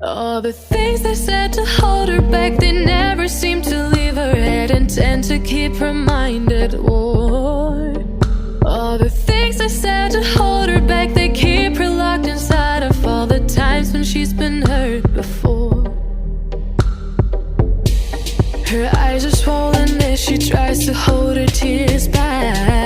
All the things they said to hold her back, they never seem to leave her head and tend to keep her mind at war. All the things they said to hold her back, they keep her locked inside of all the times when she's been hurt before. Her eyes are swollen as she tries to hold her tears back.